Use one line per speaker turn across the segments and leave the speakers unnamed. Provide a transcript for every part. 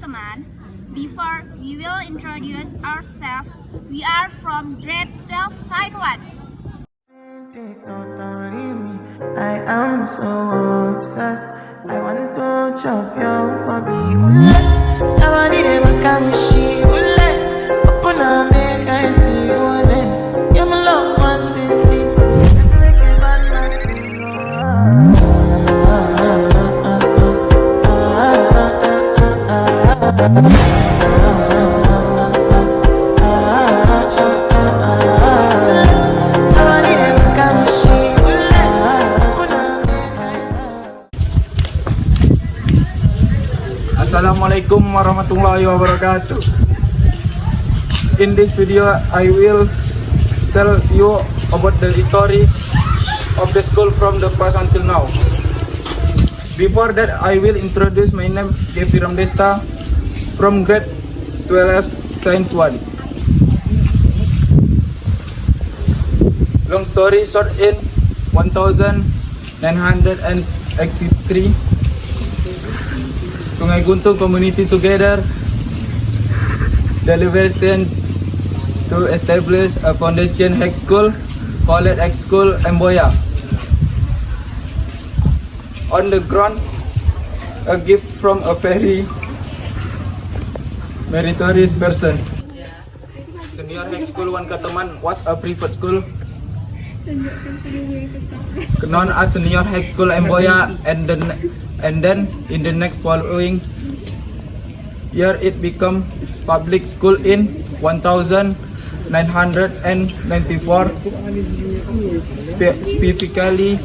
teman-teman. Before we will introduce ourselves, we are from grade 12 side 1.
I am so obsessed. I want to chop your body. I want it ever come she will open up make I see you then. You're my love one city. Make it bad
Assalamualaikum warahmatullahi wabarakatuh. In this video, I will tell you about the story of the school from the past until now. Before that, I will introduce my name, Gevi Ramdesta, from grade 12 Science 1. Long story short, in 1983, Sungai Guntung community together deliberation to establish a foundation high school called High School Emboya. On the ground, a gift from a very meritorious person. Senior High School One Kateman was a private school known as Senior High School Emboya, and then in the next following year it became public school in 1994, specifically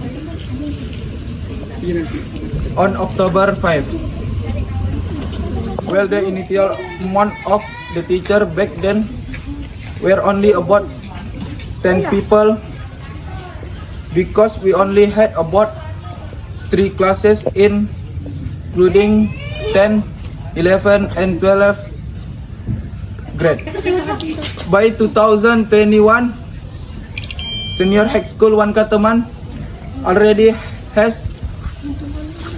on October 5. Well, the initial amount of the teacher back then were only about 10 people, because we only had about 3 classes including 10, 11 and 12 grade. By 2021, Senior High School One Kateman already has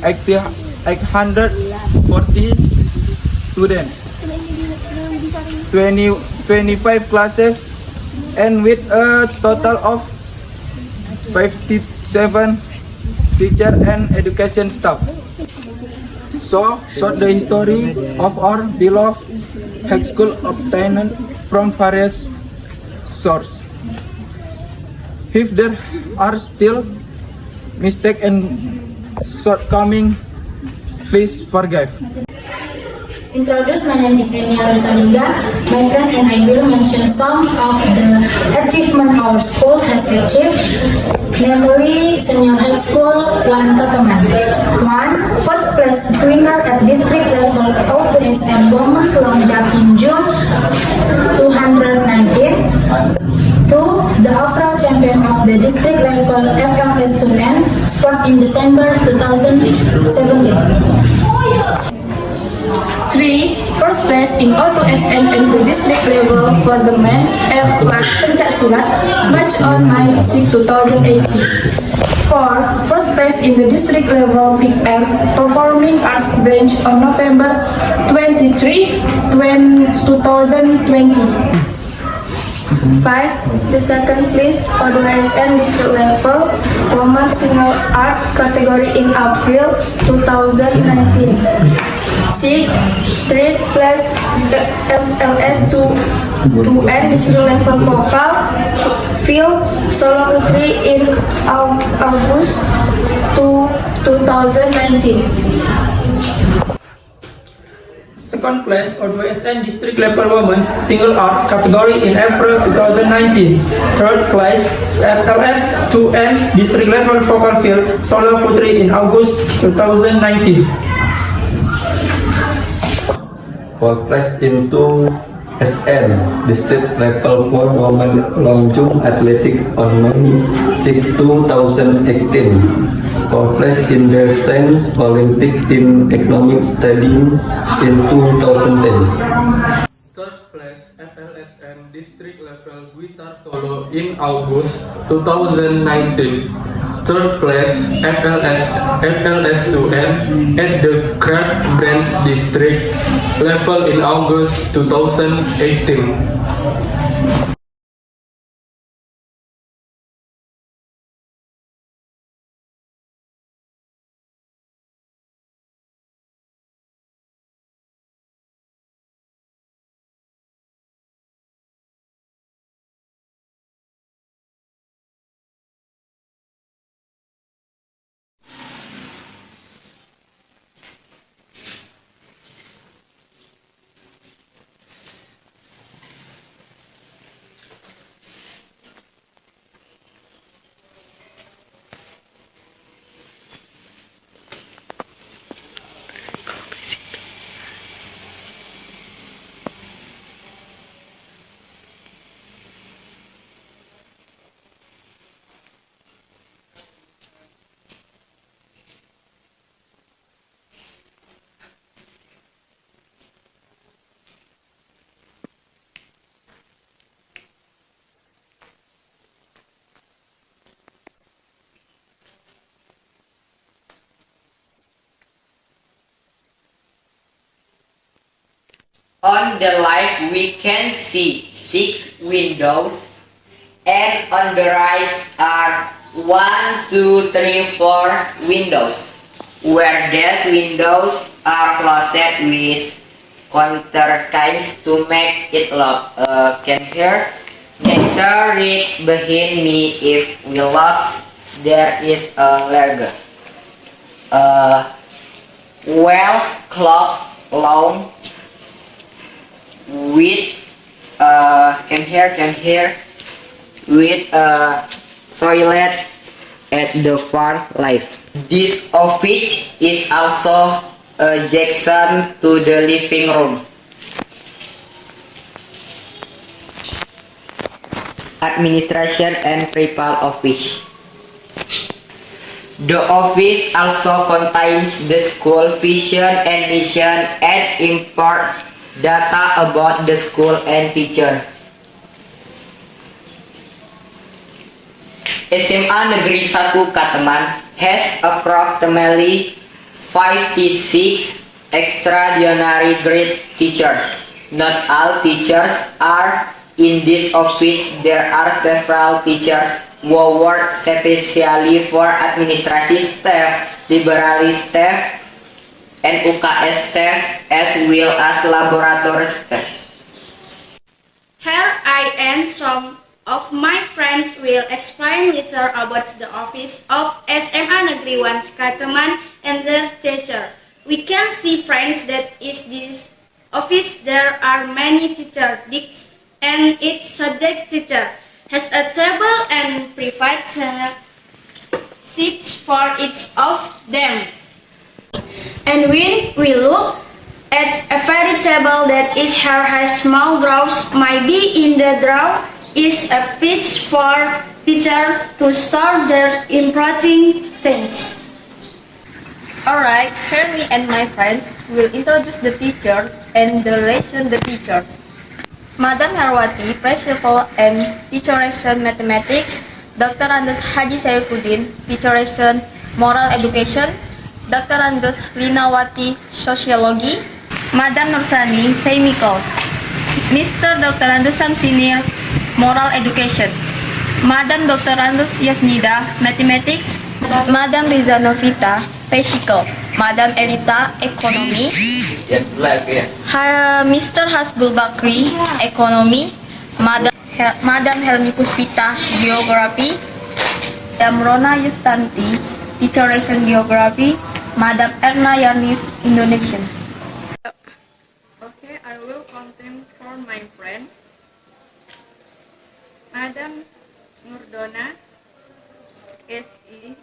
840 students, 25 classes, and with a total of 57 teacher and education staff. So the history of our beloved high school obtained from various sources. If there are still mistakes and shortcomings, please forgive.
Introduce, my name is Emilia Rutalinga. My friend and I will mention some of the achievement our school has achieved, namely Senior High School One Kateman. 1. First place winner at district level O2S and Women's Long Jump in June 2019. 2. The overall champion of the district level FLS student sport in December 2017.
3. First place in O2SN and the district level for the men's F class Pencak Silat match on May 6, 2018. 4. First place in the district level Big M Performing Arts branch on November 23, 2020. 5. The second place O2SN district level Women Single Art category in April 2019. 6. Third place FLS 2N district level vocal field solo putri in August 2019.
Second place O2SN district level women's single art category in April 2019. Third place FLS 2N district level vocal field solo putri in August 2019.
Fourth place into SN district level for women long jump athletic on May 6, 2018. Fourth place in the science Olympic in economic studying in 2010.
Third place FLSN district level guitar solo in August 2019. third place FLS 2N at the Grand Branch District level in August 2018.
On the left we can see 6 windows, and on the right are 1, 2, 3, 4 windows, where these windows are closed with countersigns to make it lock. Can hear nature read behind me. If we look, there is a larger well clock lawn with can hear with a toilet at the far left. This office is also adjacent to the living room. Administration and Principal Office. The office also contains the school vision and mission and import data about the school and teacher. SMA Negeri 1 Kateman has approximately 56 extraordinary grade teachers. Not all teachers are in this office. There are several teachers who work specially for administrative staff, library staff, and UKS staff, as well as laboratory staff.
Here I and some of my friends will explain later about the office of SMA Negeri 1 Kateman and their teacher. We can see, friends, that is this office there are many teacher desks, and each subject teacher has a table and private seats for each of them. And when we look at a very table that is here has small drawers, maybe in the drawer is a pitch for teacher to store their important things.
Alright, here me and my friends will introduce the teacher and the lesson the teacher. Madam Herwati, Principal and Teacher Lesson Mathematics. Dr. Andes Haji Saifuddin, Teacher Lesson Moral Education. Dr. Andes Linawati, Sociology. Madam Nursani, Semical. Mr. Dr. Andes Samsinir, Moral Education. Madam Dr. Andes Yasnida, Mathematics. Madam Riza Novita, Physical. Madam Erita, Economy. Mr. Hasbul Bakri, Economy. Madam Helmi Puspita, Geography. Madam Rona Yustanti, Teacher Lesson Geography. Madam Erna Yarnis, Indonesian.
Okay, I will content for my friend. Madam Nurdona, SE,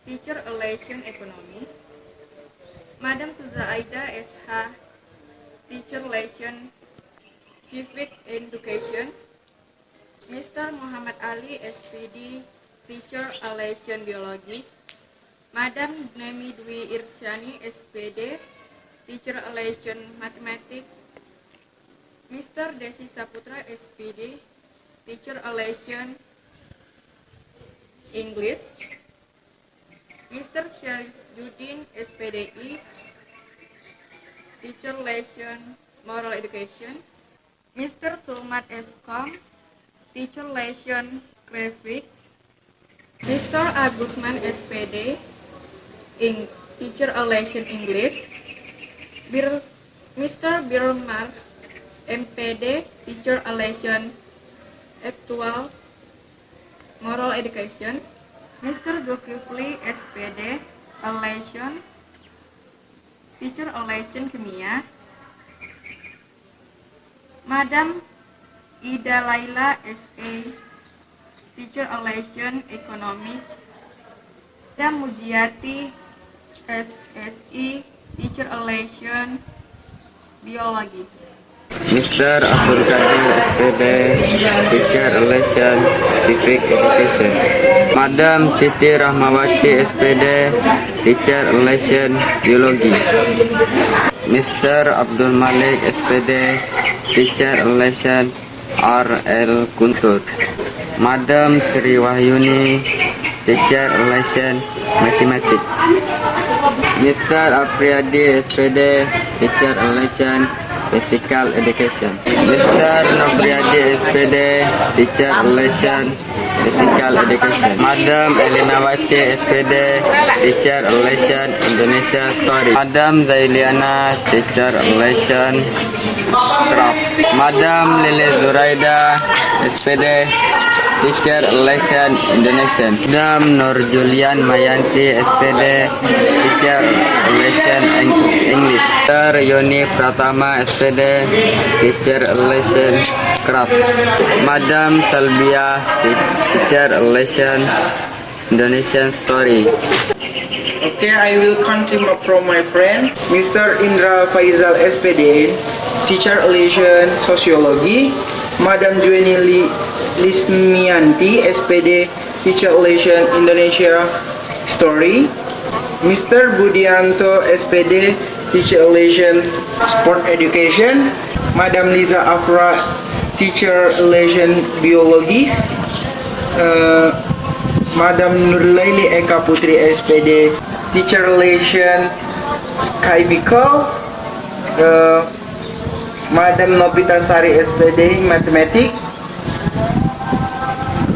Teacher Relation Economy. Madam Suzaida SH, Teacher Relation Civic Education. Mr. Muhammad Ali SPD, Teacher Relation Biologi. Madam Nemi Dwi Irsyani SPD, Teacher Relation Mathematics. Mr. Desi Saputra SPD, Teacher Relation English, Mr. Syarjuddin SPDI, Teacher Lesson Moral Education, Mr. Sulmat Eskom, Teacher Lesson Graphics, Mr. Agusman SPD, Teacher Lesson English, Mr. Birmar MPD, Teacher Lesson Actual Moral Education, Mr. Zulkifli SPD, Lesson Teacher Lesson Kimia, Madam Ida Laila SA, Teacher Lesson Economics, Madam Mujiati SSI, Teacher Lesson Biologi.
Mr. Abdul Qadir SPD, Teacher Lesson Civic Education. Madam Siti Rahmawati SPD, Teacher Lesson Biologi. Mr. Abdul Malik SPD, Teacher Lesson RL Kuntur. Madam Sri Wahyuni, Teacher Lesson Mathematics. Mr. Apriyadi SPD, Teacher Lesson Physical Education. Mr. Nopriyadi SPD, Teacher Lesson Physical Education. Madam Elinawati SPD, Teacher Lesson Indonesia Story. Madam Zailiana, Teacher Lesson Craft. Madam Lili Zuraida SPD, Teacher Lesson Indonesian. Madam Nur Julian Mayanti SPD, Teacher Lesson English. Mr. Yoni Pratama SPD, Teacher Lesson Craft. Madam Salbia, Teacher Lesson Indonesian Story.
Okay, I will continue from my friend, Mr. Indra Faizal SPD, Teacher Lesson Sociology. Madam Jueni Lismianti SPD, Teacher Lesson Indonesia Story. Mr. Budianto SPD, Teacher Lesson Sport Education. Madam Liza Afra, Teacher Lesson Biologi. Madam Nurlaili Eka Putri SPD, Teacher Lesson Sky Bical. Madam Nobita Sari SPD, Mathematics.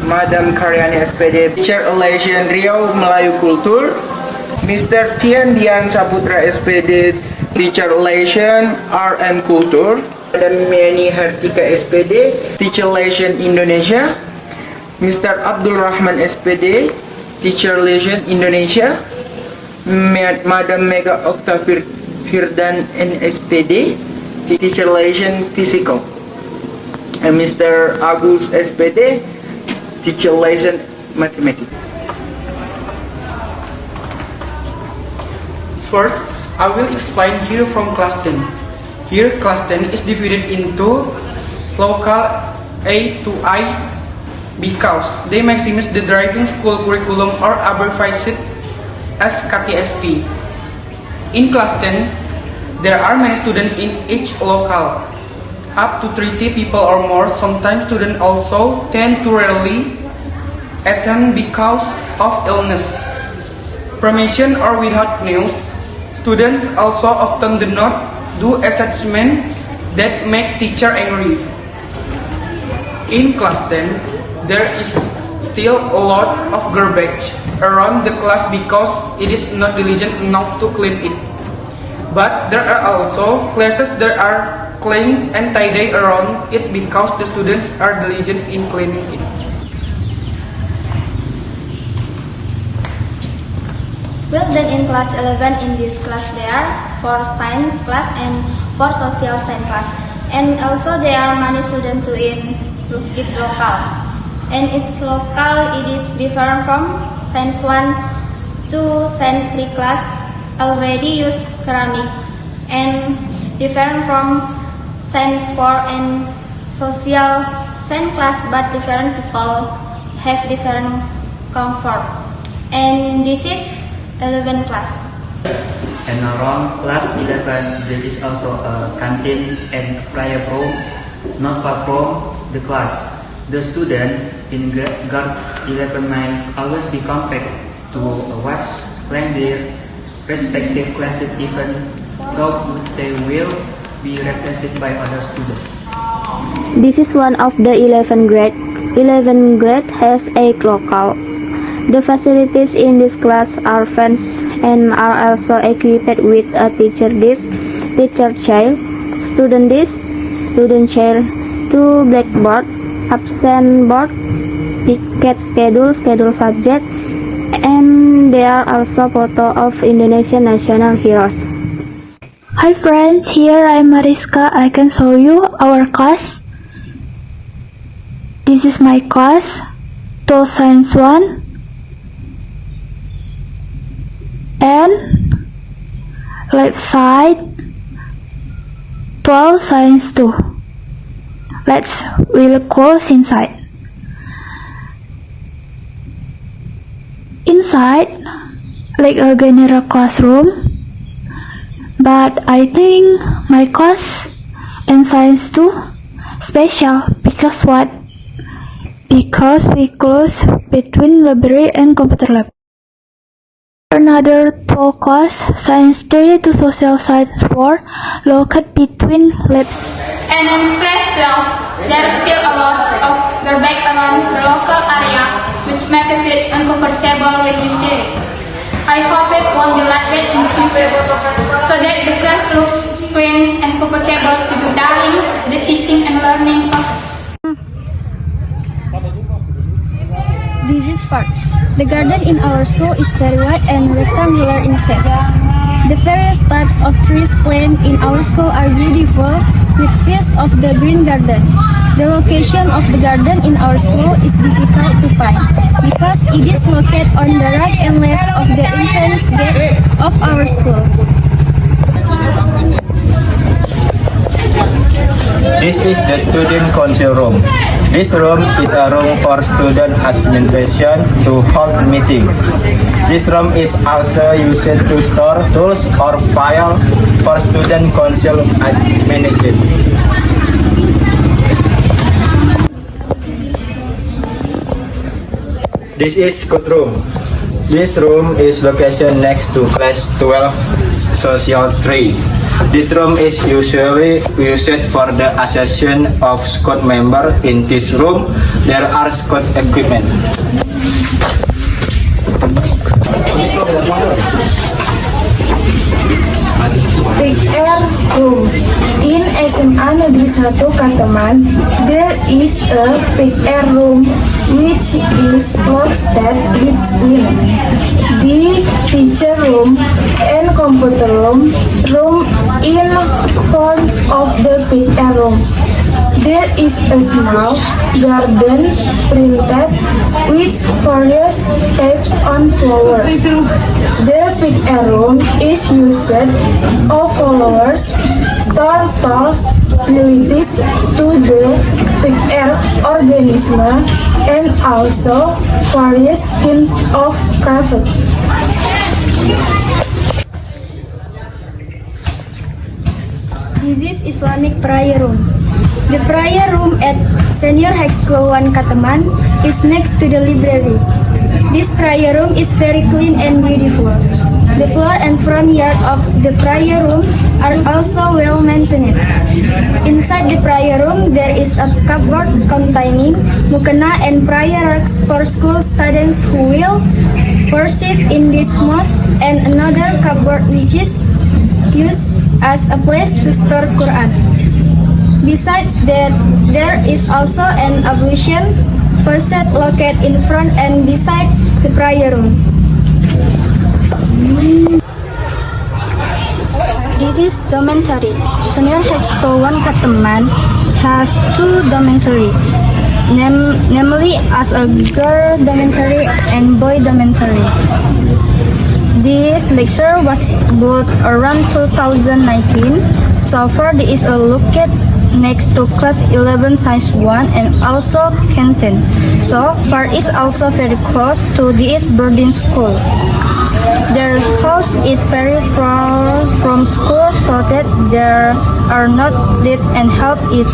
Madam Karyani SPD, Teacher Lesson Riau Melayu Kultur. Mr. Tian Dian Saputra SPD, Teacher Lesson Art and Culture. Madam Miani Hartika SPD, Teacher Lesson Indonesia. Mr. Abdul Rahman SPD, Teacher Lesson Indonesia. Madam Mega Okta Firdan NSPD, Teacher Lesson Physical. And Mr. Agus SPD, Teacher Lesson Mathematics.
First, I will explain here from class 10. Here, class 10 is divided into local A to I because they maximize the driving school curriculum or abbreviated as KTSP. In class 10, there are many students in each local, up to 30 people or more. Sometimes students also tend to rarely attend because of illness, permission, or without news. Students also often do not do assessment that make teacher angry. In class 10, there is still a lot of garbage around the class because it is not diligent enough to clean it. But there are also classes that are clean and tidy around it because the students are diligent in cleaning it.
Well, then in class 11, in this class there are 4 science class and 4 social science class. And also there are many students too in each local. And each local, it is different from science 1 to science 3 class already use ceramic. And different from science 4 and social science class, but different people have different comfort. And this is 11 class.
And around class 11 there is also a canteen and prayer room not far from the class. The student in 11 might always be compared to a vast length their respective classes even though they will be replaced by other students.
This is one of the 11th grade. 11th grade has a local. The facilities in this class are fenced and are also equipped with a teacher desk, teacher chair, student desk, student chair, 2 blackboard, absent board, picket schedule subject, and there are also photo of Indonesian national heroes.
Hi friends, here I'm Mariska. I can show you our class. This is my class, 12 Science 1 and left side 12 Science 2. We'll close inside. Inside, like a general classroom, but I think my class in Science 2 special because what? Because we close between library and computer lab. Another 12 class, Science 3 to Social Science 4, located between labs.
And in class 12, there is still a lot of garbage around the local area, which makes it uncomfortable when you sit. I hope it won't be like that in the future, so that the class looks clean and comfortable to do during the teaching and learning process.
This is park. The garden in our school is very wide and rectangular in shape. The various types of trees planted in our school are beautiful, with views of the green garden. The location of the garden in our school is difficult to find because it is located on the right and left of the entrance gate of our school.
This is the student council room. This room is a room for student administration to hold meeting. This room is also used to store tools or file for student council administration. This is code room. This room is located next to class 12 social 3. This room is usually used for the assessment of squad member. In this room, there are squad equipment.
Big air room. In SMA Negeri 1 Kateman, there is a big air room which is located between the teacher room and computer room in front of the big air room. There is a small garden printed with various types on flowers. The big air room is used of flowers, store tools related to the big air organism and also various kinds of craft. This is Islamic prayer room. The prayer room at Senior High School 1 Kateman is next to the library. This prayer room is very clean and beautiful. The floor and front yard of the prayer room are also well maintained. Inside the prayer room, there is a cupboard containing mukena and prayer rugs for school students who will worship in this mosque, and another cupboard which is used as a place to store Quran. Besides that, there is also an ablution faucet located in front and beside the prayer room. This is dormitory. Senior High School 1 Kateman has 2 dormitories, namely as a girl dormitory and boy dormitory. This lecture was built around 2019. So far, there is a located next to class 11 science 1 and also canteen. So far, it's also very close to this boarding school. Their house is very far from school, so that there are not lit and help is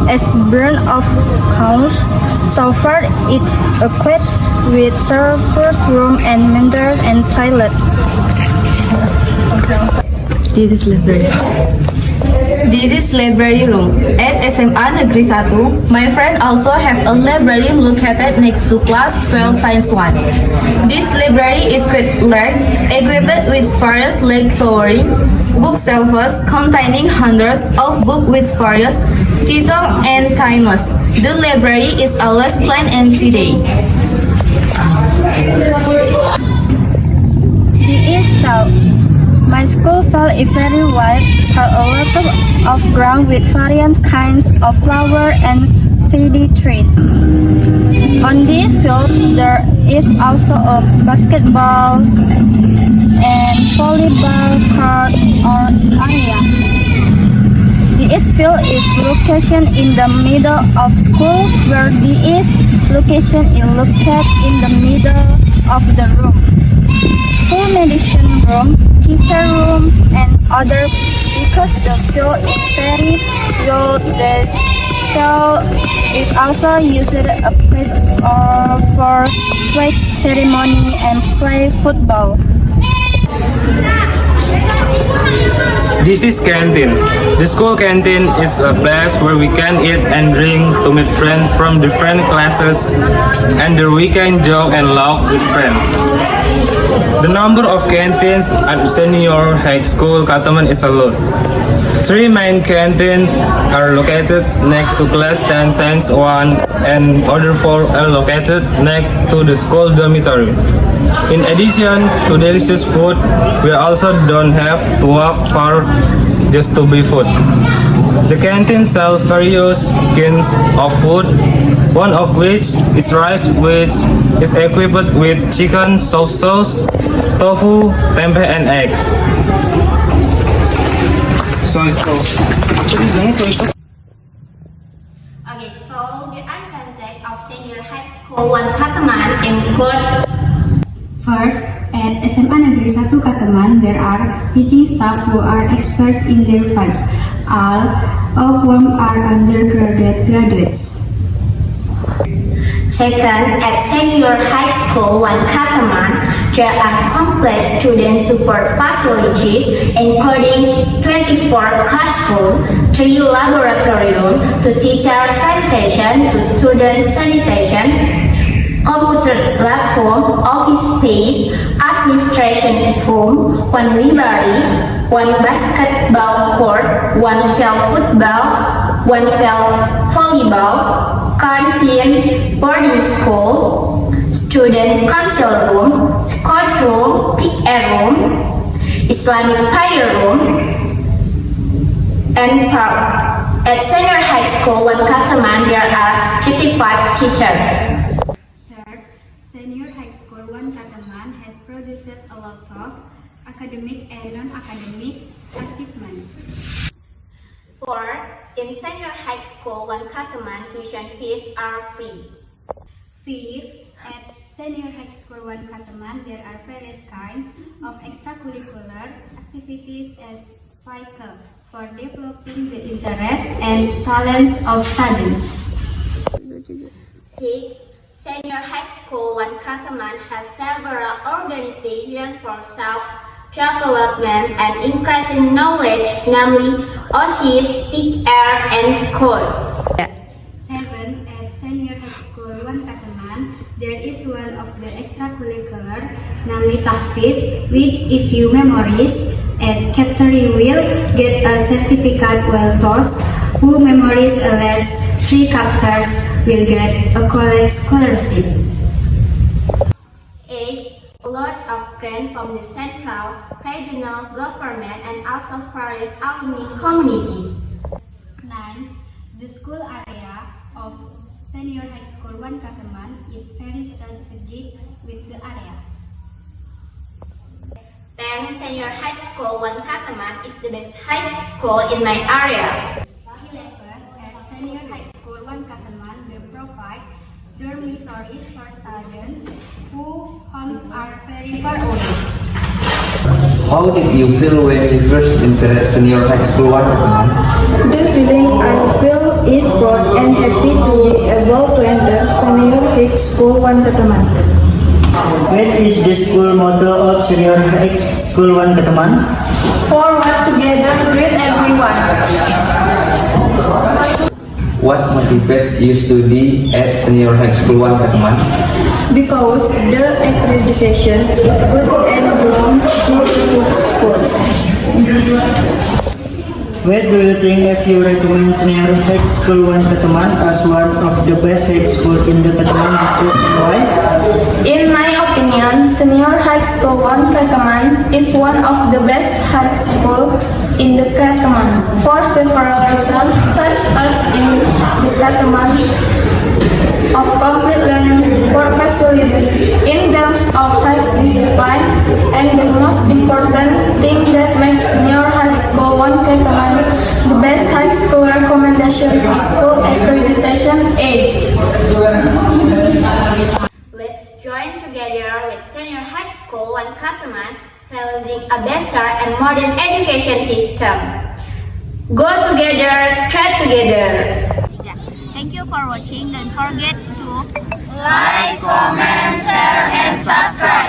as burn of house.
So far, it's equipped with servers room and mentor and toilet.
This is library room. At SMA Negeri 1, my friend also have a library located next to class 12 Science 1. This library is quite large, equipped with various lecturing bookshelves containing hundreds of books with various titles and themes. The library is always clean and tidy.
My school field is very wide, has a lot of ground with various kinds of flowers and shady trees. On this field, there is also a basketball and volleyball court area. This field is located in the middle of school, where this location is located in the middle of the room. School medicine room, teacher room, and other. Because the field is very good, the field is also used as a place for flag ceremony and play football.
This is canteen. The school canteen is a place where we can eat and drink to meet friends from different classes, and there we can joke and laugh with friends. The number of canteens at Senior High School Kataman is a lot. 3 main canteens are located next to class 10 Science 1, and other 4 are located next to the school dormitory. In addition to delicious food, we also don't have to walk far just to buy food. The canteen sells various kinds of food, one of which is rice, which is equipped with chicken, sauce, tofu, tempeh, and eggs. Soy sauce.
Okay, so the advantage of Senior High School 1 Kataman include:
First, at SMA Negeri 1 Kataman, there are teaching staff who are experts in their fields, all of whom are graduates.
Second, at Senior High School 1 Kataman, there are complete student support facilities, including 24 classrooms, 3 laboratoriums to teacher sanitation to student sanitation, computer lab room, office space, administration room, 1 library, 1 basketball court, 1 field football, 1 field volleyball, canteen, boarding school, student council room, scout room, PA room, Islamic prayer room, and park. At Senior High School 1 Kataman, there are 55 teachers.
Senior High School 1 Kataman has produced a lot of academic and non-academic achievement.
Fourth, in Senior High School 1 Kataman, tuition fees are free.
Fifth, at Senior High School 1 Kataman, there are various kinds of extracurricular activities as FICA for developing the interests and talents of students.
Sixth, Senior High School 1 Kataman has several organizations for self-development and increasing knowledge, namely OSIS, PR, and school.
7. At Senior High School 1 Kataman, there is one of the extracurricular, namely Tahfiz, which if you memorize at chapter you will get a certificate, while those who memorize at least 3 chapters will get a college scholarship.
8. A lot of grants from the central, regional government and also various alumni communities.
9. The school area of Senior High School 1 Kataman is very strategic with the area.
10. Senior High School 1 Kataman is the best high school in my area.
11. At Senior High School 1 Kataman, they provide dormitories for students whose homes are very far away.
How did you feel when you first entered Senior High School 1 Kataman?
The feeling I feel is proud and happy to be able to enter High School 1 Keteman.
What is the school motto of Senior High School 1 Keteman?
Forward together, greet everyone.
What motivates you to study at Senior High School 1 Keteman?
Because the accreditation is good and belongs to the school.
Why do you think if you recommend Senior High School 1 Keteman as one of the best high school in the Keteman district and why?
In my opinion, Senior High School 1 Keteman is one of the best high school in the Keteman for several reasons, such as in the Keteman of complete learning support facilities in terms of high discipline, and the most important thing that makes Senior High School 1 Keteman the best high school recommendation is school accreditation A.
Let's join together with Senior High School 1 Keteman, realizing a better and modern education system. Go together, thread together.
Thank you for watching. Don't forget to
Like, comment, share, and subscribe.